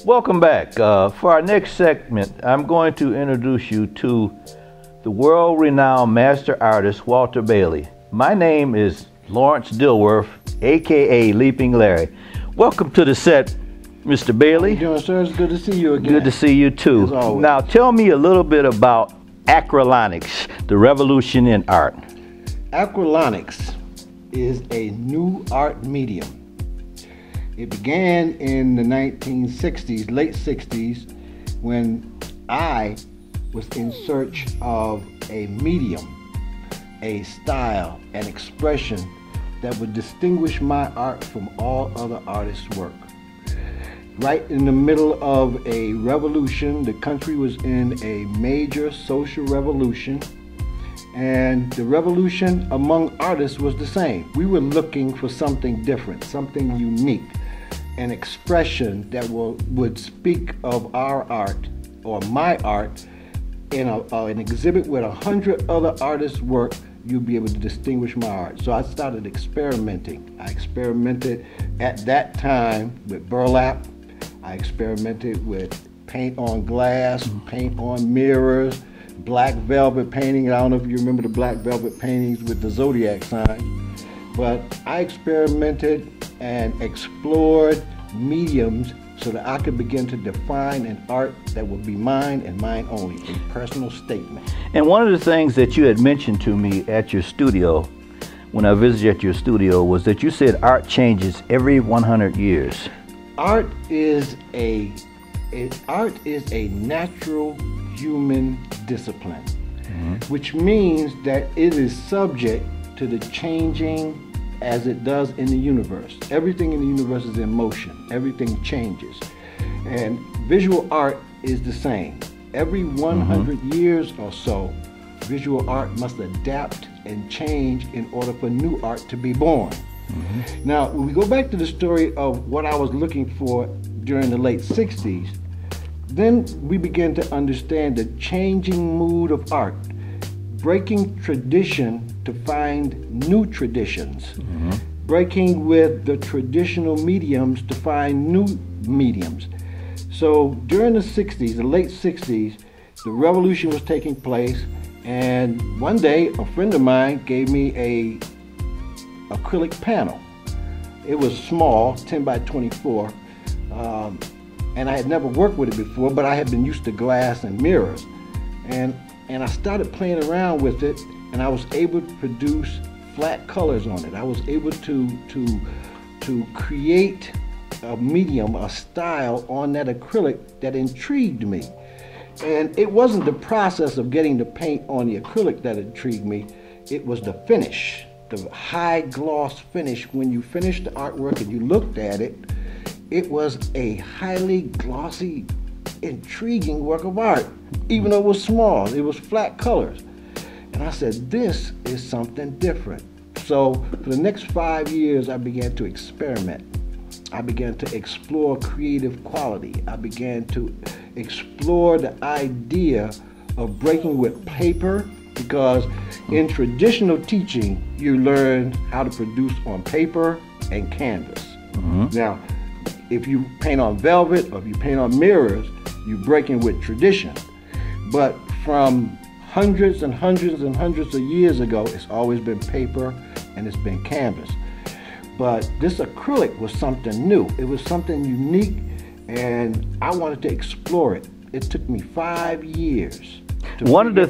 Welcome back. For our next segment, I'm going to introduce you to the world-renowned master artist, Walter Bailey. My name is Lawrence Dilworth, aka Leaping Larry. Welcome to the set, Mr. Bailey. How you doing, sir? It's good to see you again. Good to see you too. As always. Now tell me a little bit about acrylonics, the revolution in art. Acrylonics is a new art medium. It began in the 1960s, late 60s, when I was in search of a medium, a style, an expression that would distinguish my art from all other artists' work. Right in the middle of a revolution, the country was in a major social revolution, and the revolution among artists was the same. We were looking for something different, something unique, an expression that would speak of our art or my art in an exhibit with 100 other artists' work. You'd be able to distinguish my art. So I started experimenting. I experimented at that time with burlap. I experimented with paint on glass, paint on mirrors, black velvet painting. I don't know if you remember the black velvet paintings with the zodiac sign, but I experimented and explored mediums so that I could begin to define an art that would be mine and mine only, a personal statement. And one of the things that you had mentioned to me at your studio, when I visited your studio, was that you said art changes every 100 years. Art is a natural human discipline, which means that it is subject to the changing as it does in the universe. Everything in the universe is in motion. Everything changes. And visual art is the same. Every 100 years or so, visual art must adapt and change in order for new art to be born. Now, when we go back to the story of what I was looking for during the late 60s, then we begin to understand the changing mood of art, breaking tradition to find new traditions, breaking with the traditional mediums to find new mediums. So during the 60s, the late 60s, the revolution was taking place, and one day a friend of mine gave me a acrylic panel. It was small, 10 by 24, and I had never worked with it before, but I had been used to glass and mirrors. And I started playing around with it, and I was able to produce flat colors on it. I was able to create a medium, a style on that acrylic that intrigued me. And it wasn't the process of getting the paint on the acrylic that intrigued me, it was the finish. The high gloss finish. When you finished the artwork and you looked at it, it was a highly glossy, intriguing work of art. Even though it was small, it was flat colors. And I said, this is something different. So for the next 5 years, I began to experiment. I began to explore creative quality. I began to explore the idea of breaking with paper, because in traditional teaching, you learn how to produce on paper and canvas. Now, if you paint on velvet or if you paint on mirrors, you're breaking with tradition. But from hundreds and hundreds and hundreds of years ago, it's always been paper and it's been canvas. But this acrylic was something new. It was something unique, and I wanted to explore it. It took me 5 years. One of the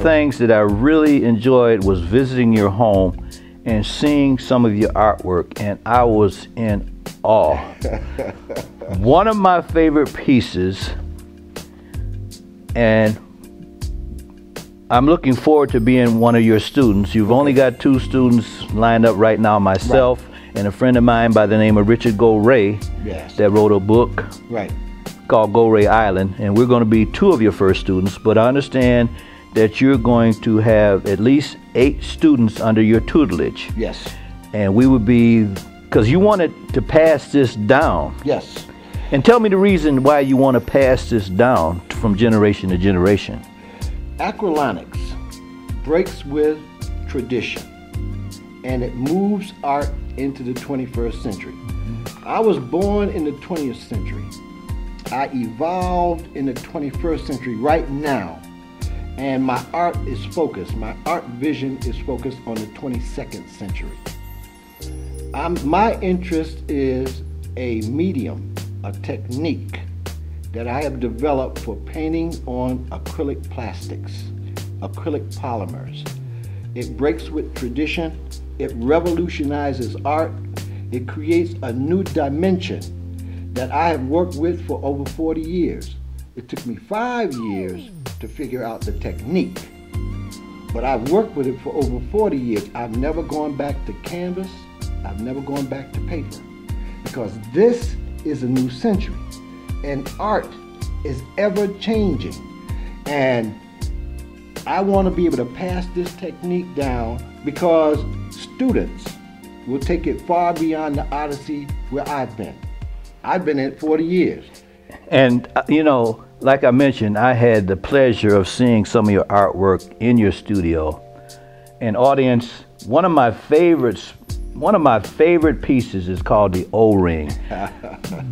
things that I really enjoyed was visiting your home and seeing some of your artwork, and I was in awe. One of my favorite pieces, and I'm looking forward to being one of your students. You've only got 2 students lined up right now, myself and a friend of mine by the name of Richard Ray, that wrote a book called Go Ray Island, and we're going to be 2 of your first students, but I understand that you're going to have at least 8 students under your tutelage. Yes. And we would be, because you wanted to pass this down. Yes. And tell me the reason why you want to pass this down from generation to generation. Acrylonics breaks with tradition, and it moves art into the 21st century. I was born in the 20th century. I evolved in the 21st century right now, and my art is focused. My art vision is focused on the 22nd century. My interest is a medium, a technique that I have developed for painting on acrylic plastics, acrylic polymers. It breaks with tradition, it revolutionizes art, it creates a new dimension that I have worked with for over 40 years. It took me 5 years to figure out the technique, but I've worked with it for over 40 years. I've never gone back to canvas, I've never gone back to paper, because this is a new century, and art is ever changing. And I want to be able to pass this technique down, because students will take it far beyond the odyssey where I've been. I've been in it 40 years. And, you know, like I mentioned, I had the pleasure of seeing some of your artwork in your studio. And audience, one of my favorite pieces is called the O-ring.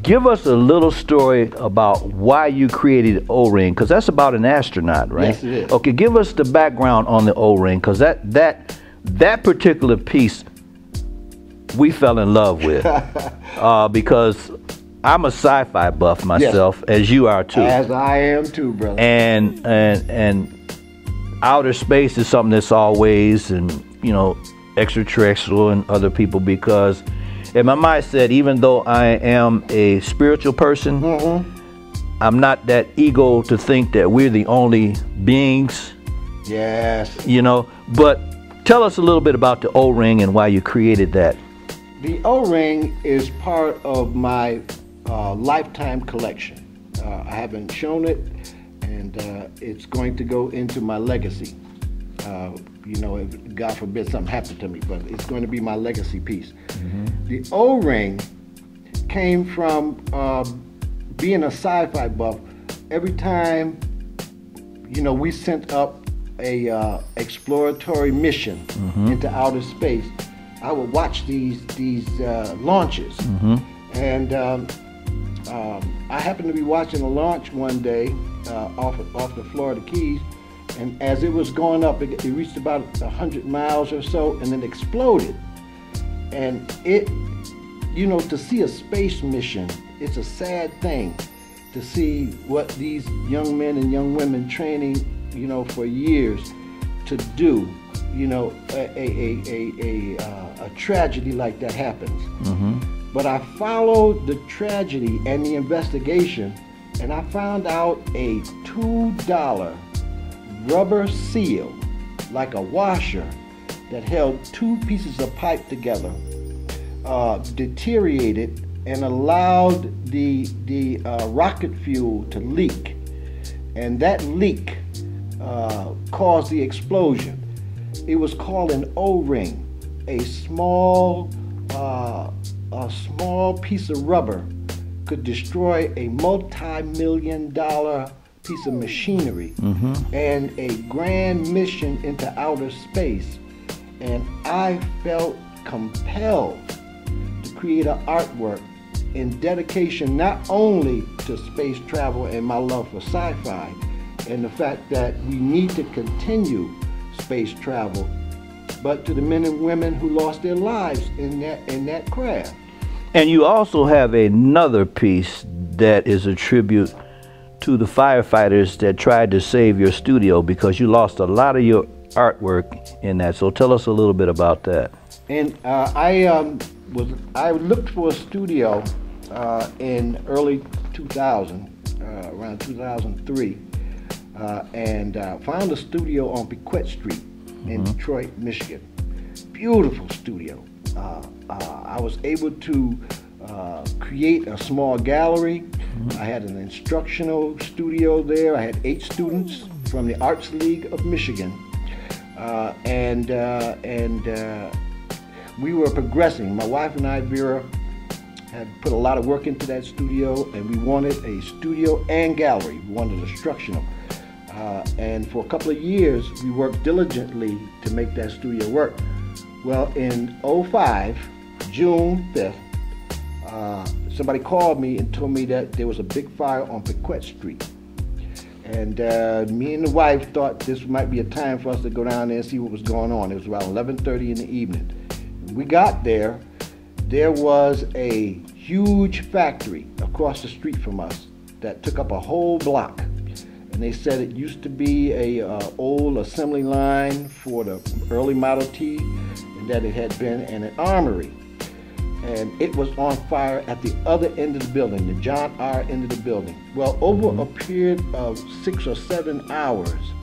Give us a little story about why you created O-ring, because that's about an astronaut, right? Yes, it is. Okay, give us the background on the O-ring, because that particular piece we fell in love with, because I'm a sci-fi buff myself, yes, as you are too. As I am too, brother. And outer space is something that's always, and you know, extraterrestrial and other people, because in my mindset, even though I am a spiritual person, I'm not that ego to think that we're the only beings. Yes. You know, but tell us a little bit about the O-ring and why you created that. The O-ring is part of my lifetime collection. I haven't shown it, and it's going to go into my legacy. You know, if God forbid something happened to me, but it's going to be my legacy piece. The O-ring came from being a sci-fi buff. Every time, you know, we sent up a exploratory mission into outer space, I would watch these launches. And I happened to be watching a launch one day off the Florida Keys, and as it was going up, it reached about 100 miles or so, and then exploded. And it, you know, to see a space mission, it's a sad thing to see what these young men and young women training, you know, for years to do. You know, a tragedy like that happens. But I followed the tragedy and the investigation, and I found out a $2 rubber seal, like a washer, that held two pieces of pipe together, deteriorated and allowed the rocket fuel to leak. And that leak caused the explosion. It was called an O-ring, a small piece of rubber could destroy a multi-million-dollar piece of machinery and a grand mission into outer space. And I felt compelled to create an artwork in dedication not only to space travel and my love for sci-fi and the fact that we need to continue space travel, but to the men and women who lost their lives in that craft. And you also have another piece that is a tribute to the firefighters that tried to save your studio, because you lost a lot of your artwork in that. So tell us a little bit about that. And I looked for a studio in early 2000, around 2003, and found a studio on Pequot Street in Detroit, Michigan. Beautiful studio. I was able to create a small gallery. I had an instructional studio there. I had 8 students from the Arts League of Michigan, and we were progressing. My wife and I, Vera, had put a lot of work into that studio, and we wanted a studio and gallery. We wanted instructional. And for a couple of years, we worked diligently to make that studio work. Well, in '05, June 5th, somebody called me and told me that there was a big fire on Piquette Street. And me and the wife thought this might be a time for us to go down there and see what was going on. It was around 11:30 in the evening. When we got there, there was a huge factory across the street from us that took up a whole block. And they said it used to be a old assembly line for the early Model T, and that it had been an armory. And it was on fire at the other end of the building, the John R. end of the building. Well, over a period of 6 or 7 hours,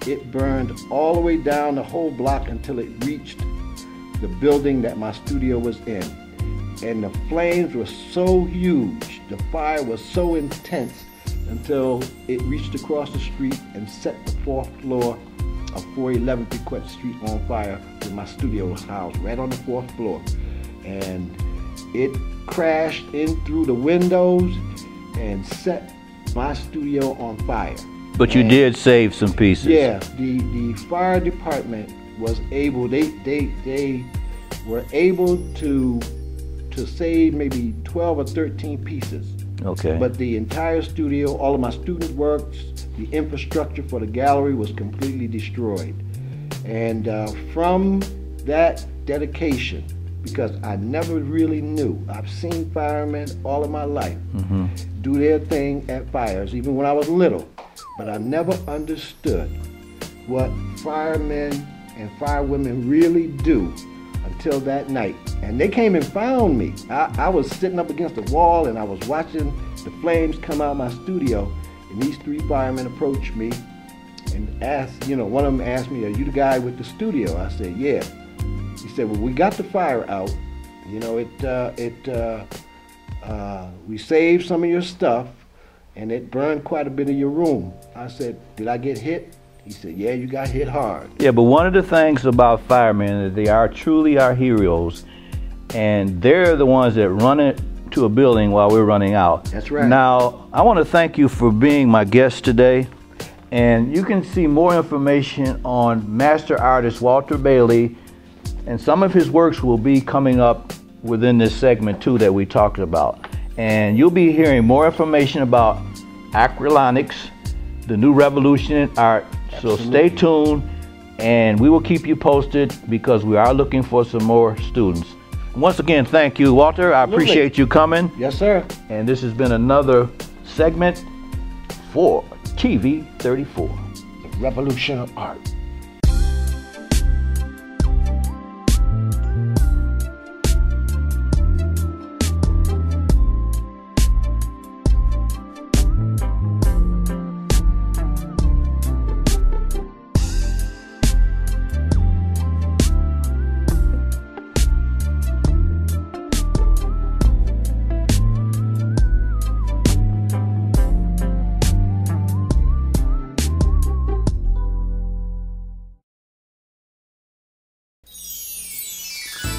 it burned all the way down the whole block until it reached the building that my studio was in. And the flames were so huge, the fire was so intense, until it reached across the street and set the 4th floor of 411 Piquette Street on fire, where my studio was housed, right on the 4th floor. And it crashed in through the windows and set my studio on fire. But you did save some pieces. Yeah, the fire department was able, they were able to save maybe 12 or 13 pieces. Okay. But the entire studio, all of my student works, the infrastructure for the gallery was completely destroyed. And from that dedication, because I never really knew, I've seen firemen all of my life do their thing at fires, even when I was little, but I never understood what firemen and firewomen really do until that night. And they came and found me. I was sitting up against the wall and I was watching the flames come out of my studio, and these 3 firemen approached me and asked, one of them asked me, "Are you the guy with the studio?" I said, "Yeah." He said, "Well, we got the fire out. We saved some of your stuff, and it burned quite a bit of your room." I said, "Did I get hit?" He said, "Yeah, you got hit hard." Yeah, but one of the things about firemen is they are truly our heroes, and they're the ones that run it to a building while we're running out. That's right. Now, I want to thank you for being my guest today, and you can see more information on master artist Walter Bailey, and some of his works will be coming up within this segment too that we talked about. And you'll be hearing more information about acrylonics, the new revolution in art. So stay tuned, and we will keep you posted because we are looking for some more students. Once again, thank you, Walter. I appreciate you coming. Yes, sir. And this has been another segment for TV 34. The Revolution of Art.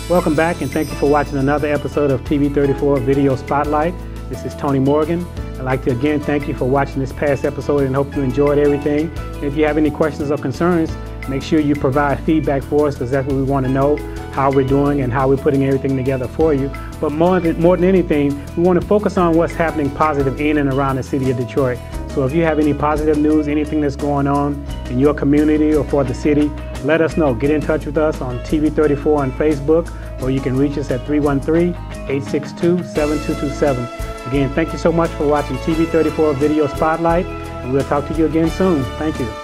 Welcome back, and thank you for watching another episode of TV 34 Video Spotlight. This is Tony Morgan. I'd like to again thank you for watching this past episode and hope you enjoyed everything. And if you have any questions or concerns, make sure you provide feedback for us, because that's what we want to know, how we're doing and how we're putting everything together for you. But more than anything, we want to focus on what's happening positive in and around the city of Detroit. So if you have any positive news, anything that's going on in your community or for the city, let us know. Get in touch with us on TV 34 on Facebook, or you can reach us at 313-862-7227. Again, thank you so much for watching TV 34 Video Spotlight, and we'll talk to you again soon. Thank you.